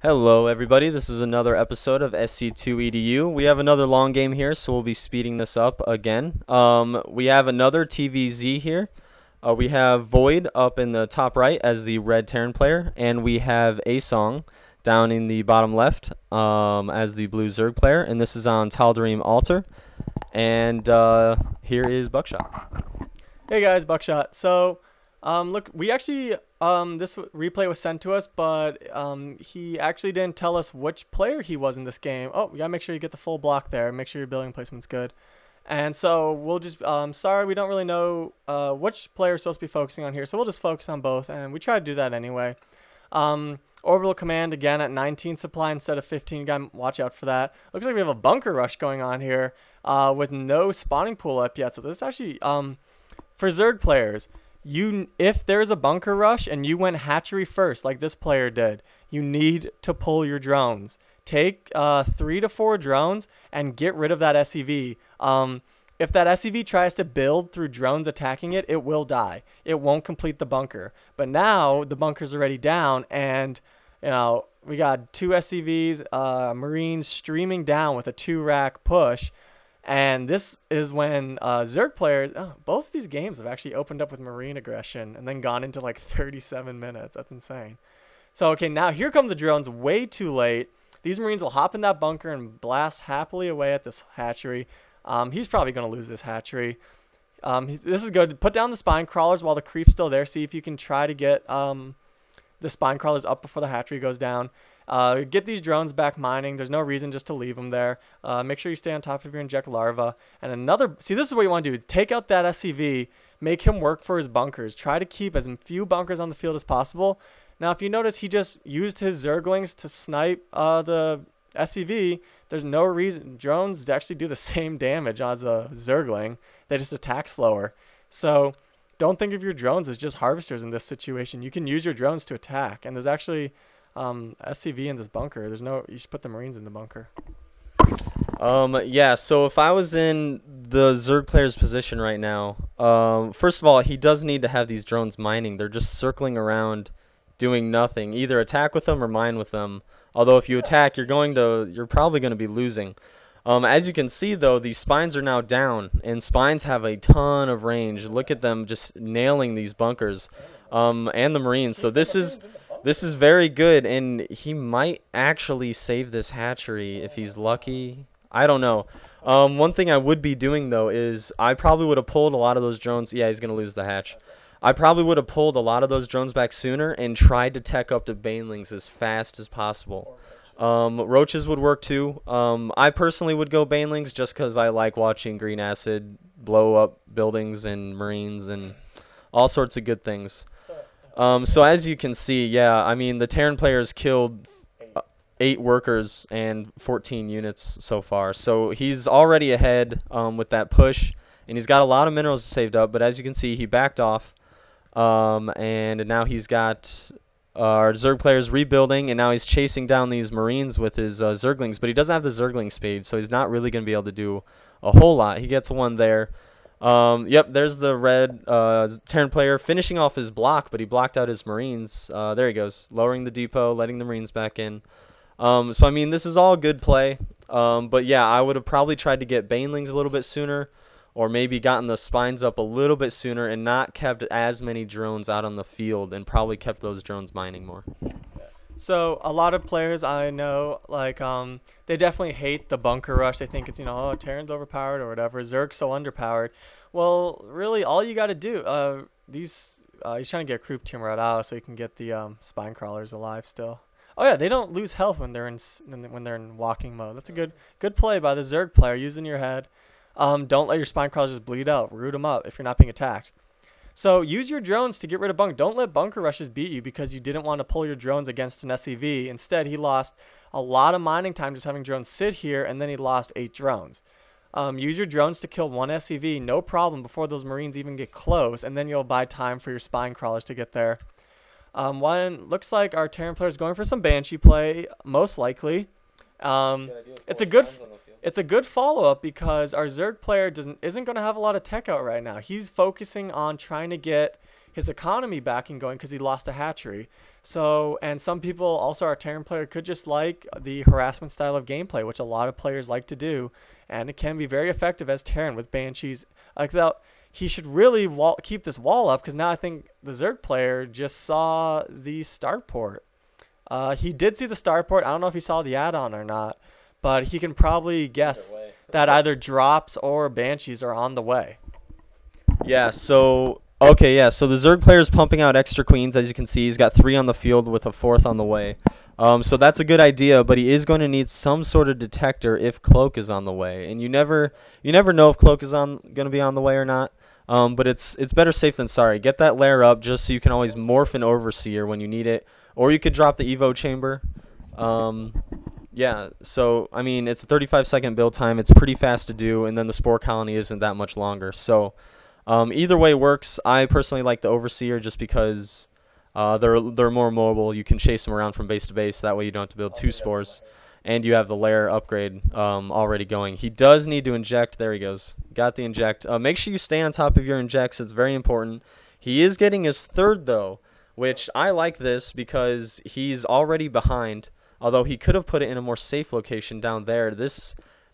Hello everybody, this is another episode of SC2edu. We have another long game here, so we'll be speeding this up again. We have another TvZ here. We have Void up in the top right as the red Terran player, and we have Asong down in the bottom left as the blue Zerg player, and this is on Tal'Darim Altar. And here is Buckshot. Hey guys, Buckshot. So, look, we actually, this replay was sent to us, but he actually didn't tell us which player he was in this game. Oh, you gotta make sure you get the full block there. Make sure your building placement's good. And so we'll just, sorry, we don't really know which player we're supposed to be focusing on here, so we'll just focus on both, and we try to do that anyway. Orbital command again at 19 supply instead of 15. You gotta watch out for that. Looks like we have a bunker rush going on here with no spawning pool up yet. So this is actually for Zerg players. If there's a bunker rush and you went hatchery first, like this player did, you need to pull your drones. Take 3 to 4 drones and get rid of that SCV. If that SCV tries to build through drones attacking it, it will die. It won't complete the bunker. But now the bunker's already down, and we got 2 SCVs, Marines streaming down with a 2-rack push. And this is when Zerg players, both of these games have actually opened up with Marine aggression and then gone into like 37 minutes. That's insane. So, okay, now here come the drones way too late. These Marines will hop in that bunker and blast happily away at this hatchery. He's probably going to lose this hatchery. This is good. Put down the spine crawlers while the creep's still there. See if you can try to get the spine crawlers up before the hatchery goes down. Get these drones back mining. There's no reason just to leave them there. Make sure you stay on top of your inject larva. And see, this is what you want to do. Take out that SCV. Make him work for his bunkers. Try to keep as few bunkers on the field as possible. Now, if you notice, he just used his Zerglings to snipe the SCV. There's no reason. Drones actually do the same damage as a Zergling. They just attack slower. So don't think of your drones as just harvesters in this situation. You can use your drones to attack. And there's actually SCV in this bunker. You should put the Marines in the bunker. Yeah, so if I was in the Zerg player's position right now, first of all, he does need to have these drones mining. They're just circling around doing nothing. Either attack with them or mine with them. Although if you attack, you're probably going to be losing. As you can see, though, these spines are now down, and spines have a ton of range. Look at them just nailing these bunkers, and the Marines. So this is very good, and he might actually save this hatchery if he's lucky. I don't know. One thing I would be doing, though, is I probably would have pulled a lot of those drones. Yeah, he's going to lose the hatch. I probably would have pulled a lot of those drones back sooner and tried to tech up to banelings as fast as possible. Roaches would work too. I personally would go banelings just because I like watching green acid blow up buildings and Marines and all sorts of good things. So as you can see, yeah, I mean, the Terran players killed 8 workers and 14 units so far. So he's already ahead with that push, and he's got a lot of minerals saved up. But as you can see, he backed off, and now he's got our Zerg players rebuilding, and now he's chasing down these Marines with his Zerglings. But he doesn't have the Zergling speed, so he's not really going to be able to do a whole lot. He gets one there. Yep, there's the red Terran player finishing off his block, but he blocked out his Marines. There he goes, lowering the depot, letting the Marines back in. So, I mean, this is all good play. But, yeah, I would have probably tried to get banelings a little bit sooner, or maybe gotten the spines up a little bit sooner and not kept as many drones out on the field and probably kept those drones mining more. So a lot of players I know, like, they definitely hate the bunker rush. They think it's, oh, Terran's overpowered or whatever. Zerg's so underpowered. Well, really, all you got to do, he's trying to get Croup Tumor out so he can get the spine crawlers alive still. Oh yeah, they don't lose health when they're in walking mode. That's a good play by the Zerg player, using your head. Don't let your spine crawlers just bleed out. Root them up if you're not being attacked. So use your drones to get rid of bunker. Don't let bunker rushes beat you because you didn't want to pull your drones against an SCV. Instead, he lost a lot of mining time just having drones sit here, and then he lost 8 drones. Use your drones to kill 1 SCV, no problem, before those Marines even get close, and then you'll buy time for your spine crawlers to get there. Looks like our Terran player is going for some Banshee play, most likely. It's a good follow-up because our Zerg player isn't going to have a lot of tech out right now. He's focusing on trying to get his economy back and going because he lost a hatchery. So, and some people also, our Terran player could just like the harassment style of gameplay, which a lot of players like to do, and it can be very effective as Terran with Banshees. Like that, he should really keep this wall up, because now I think the Zerg player just saw the starport. He did see the starport. I don't know if he saw the add-on or not, but he can probably guess that either drops or Banshees are on the way. Yeah, so okay, yeah, so the Zerg player is pumping out extra queens. As you can see, he's got 3 on the field with a 4th on the way. So that's a good idea, but he is going to need some sort of detector if Cloak is on the way. And you never know if Cloak is going to be on the way or not. But it's better safe than sorry. Get that layer up just so you can always morph an Overseer when you need it. Or you could drop the Evo chamber. Yeah, so, I mean, it's a 35-second build time. It's pretty fast to do, and then the Spore Colony isn't that much longer. So, either way works. I personally like the Overseer just because they're more mobile. You can chase them around from base to base. That way you don't have to build 2 spores. And you have the layer upgrade already going. He does need to inject. There he goes. Got the inject. Make sure you stay on top of your injects. It's very important. He is getting his 3rd, though, which I like this because he's already behind. Although he could have put it in a more safe location down there.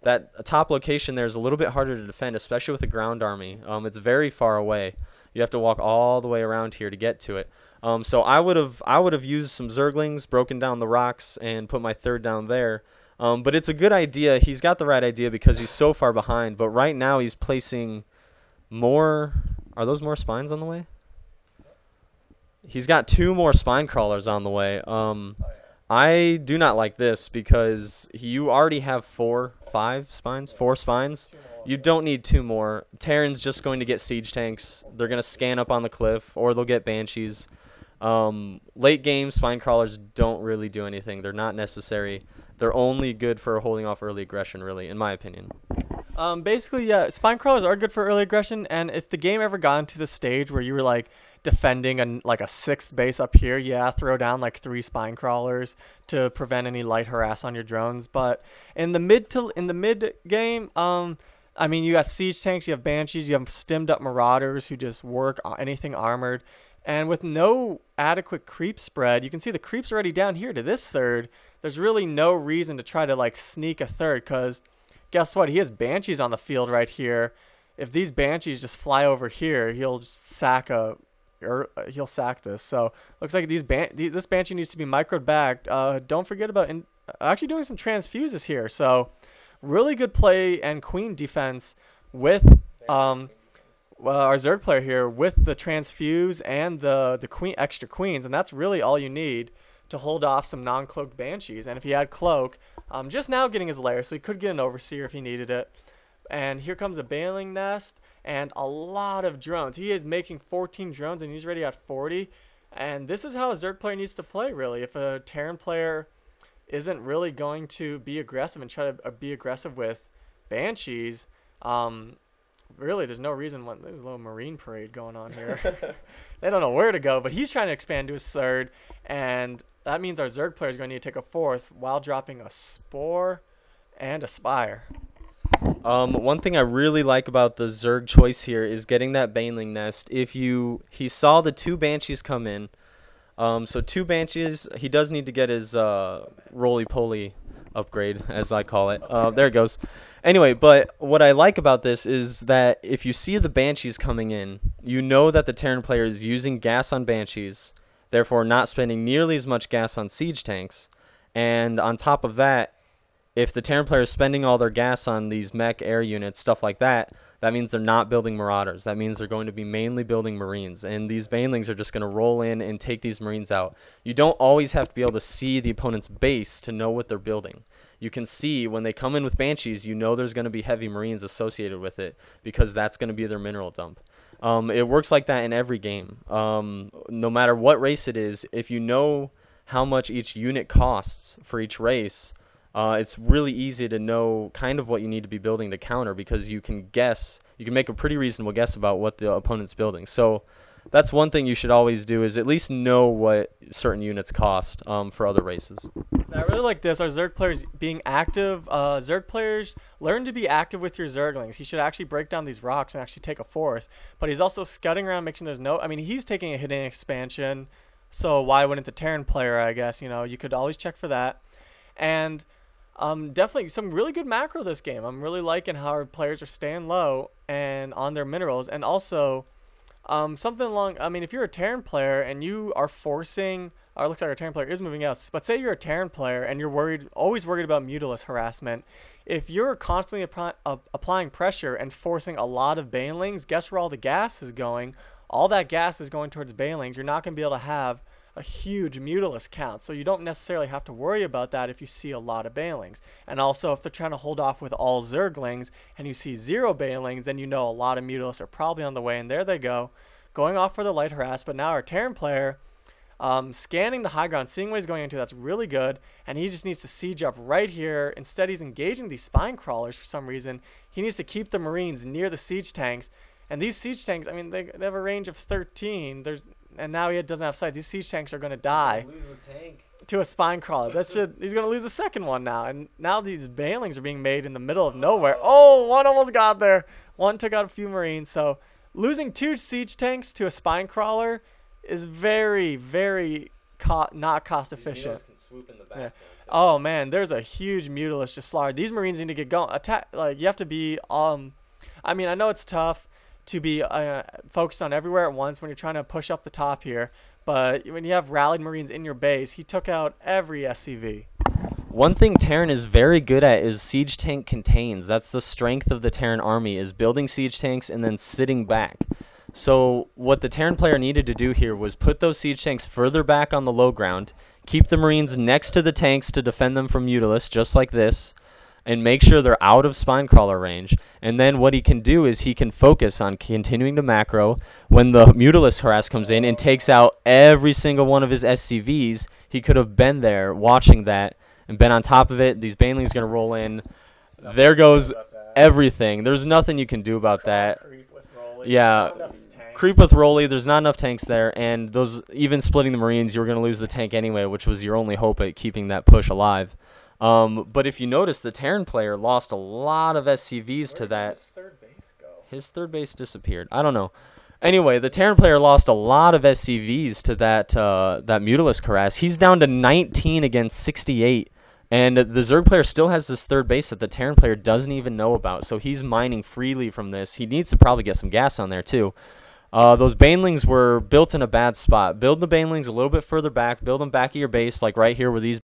That top location there is a little bit harder to defend, especially with the ground army. It's very far away. You have to walk all the way around here to get to it. So I would have used some Zerglings, broken down the rocks, and put my 3rd down there. But it's a good idea. He's got the right idea because he's so far behind. But right now he's placing more. Are those more spines on the way? He's got 2 more spine crawlers on the way. I do not like this because you already have 4 spines. You don't need 2 more. Terran's just going to get siege tanks. They're going to scan up on the cliff, or they'll get Banshees. Late game, spine crawlers don't really do anything. They're not necessary. They're only good for holding off early aggression, really, in my opinion. Basically, yeah, spine crawlers are good for early aggression, and if the game ever got into the stage where you were like defending a 6th base up here, yeah, throw down like 3 spine crawlers to prevent any light harass on your drones. But in the mid game, I mean, you have siege tanks, you have Banshees, you have stimmed up Marauders who just work anything armored, and with no adequate creep spread, you can see the creep's already down here to this 3rd. There's really no reason to try to like sneak a 3rd, because guess what? He has Banshees on the field right here. If these Banshees just fly over here, he'll sack this. So looks like this Banshee needs to be microed back. Don't forget about actually doing some transfuses here. So really good play and queen defense with our Zerg player here with the transfuse and the extra queens, and that's really all you need to hold off some non-cloaked Banshees. And if he had cloak, just now getting his lair, so he could get an Overseer if he needed it. And here comes a Baneling Nest and a lot of drones. He is making 14 drones, and he's already at 40. And this is how a Zerg player needs to play, really. If a Terran player isn't really going to be aggressive and try to be aggressive with Banshees, really, there's no reason why. There's a little Marine parade going on here. They don't know where to go, but he's trying to expand to his 3rd, and that means our Zerg player is going to need to take a 4th while dropping a Spore and a Spire. One thing I really like about the Zerg choice here is getting that Baneling Nest. He saw the 2 Banshees come in. So 2 Banshees, he does need to get his roly-poly upgrade, as I call it. There it goes. Anyway, but what I like about this is that if you see the Banshees coming in, you know that the Terran player is using gas on Banshees, therefore not spending nearly as much gas on siege tanks. And on top of that, if the Terran player is spending all their gas on these mech air units, stuff like that, that means they're not building Marauders. That means they're going to be mainly building Marines. And these Banelings are just going to roll in and take these Marines out. You don't always have to be able to see the opponent's base to know what they're building. You can see when they come in with Banshees, you know there's going to be heavy Marines associated with it because that's going to be their mineral dump. It works like that in every game. No matter what race it is, if you know how much each unit costs for each race, it's really easy to know kind of what you need to be building to counter because you can make a pretty reasonable guess about what the opponent's building. So that's one thing you should always do is at least know what certain units cost for other races. I really like this. Our Zerg players being active. Zerg players learn to be active with your Zerglings. He should actually break down these rocks and actually take a 4th. But he's also scudding around, making sure there's no. I mean, he's taking a hidden expansion. So why wouldn't the Terran player, I guess, you could always check for that. And definitely some really good macro this game. I'm really liking how our players are staying low and on their minerals. And also, something along, I mean, if you're a Terran player and you are forcing, or it looks like our Terran player is moving out, but say you're a Terran player and you're always worried about Mutalisk harassment. If you're constantly applying pressure and forcing a lot of banelings, guess where all the gas is going? All that gas is going towards banelings. You're not going to be able to have a huge Mutalisk count, so you don't necessarily have to worry about that if you see a lot of banelings. And also, if they're trying to hold off with all Zerglings and you see 0 banelings, then you know a lot of Mutalisks are probably on the way, and there they go, going off for the light harass. But now our Terran player, scanning the high ground, seeing what he's going into, that's really good, and he just needs to siege up right here. Instead, he's engaging these spine crawlers for some reason. He needs to keep the Marines near the siege tanks, and these siege tanks, I mean, they have a range of 13. And now he doesn't have sight. These siege tanks are going to die Lose a tank to a spine crawler. He's going to lose a second one now. And now these banelings are being made in the middle of nowhere. Oh, one almost got there. One took out a few Marines. So losing 2 siege tanks to a spine crawler is very, very not cost efficient. Can swoop in the back. Yeah. Oh man, there's a huge Mutalisk just slaughtered. These Marines need to get going. Attack, like, you have to be I mean, I know it's tough to be focused on everywhere at once when you're trying to push up the top here, but when you have rallied Marines in your base, he took out every SCV. One thing Terran is very good at is siege tank contains. That's the strength of the Terran army, is building siege tanks and then sitting back. So what the Terran player needed to do here was put those siege tanks further back on the low ground, keep the Marines next to the tanks to defend them from Mutalisk, just like this, and make sure they're out of spine crawler range. And then what he can do is he can focus on continuing to macro. When the Mutalisk harass comes in and takes out every single one of his SCVs, he could have been there watching that and been on top of it. These banelings going to roll in. There goes everything. There's nothing you can do about that. Yeah, creep with Rolly. There's not enough tanks there, and those, even splitting the Marines, you were going to lose the tank anyway, which was your only hope at keeping that push alive. But if you notice, the Terran player lost a lot of SCVs to that. His third base go? His third base disappeared. I don't know. Anyway, the Terran player lost a lot of SCVs to that Mutalisk harass. He's down to 19 against 68. And the Zerg player still has this third base that the Terran player doesn't even know about. So he's mining freely from this. He needs to probably get some gas on there too. Those banelings were built in a bad spot. Build the banelings a little bit further back. Build them back at your base, like right here where these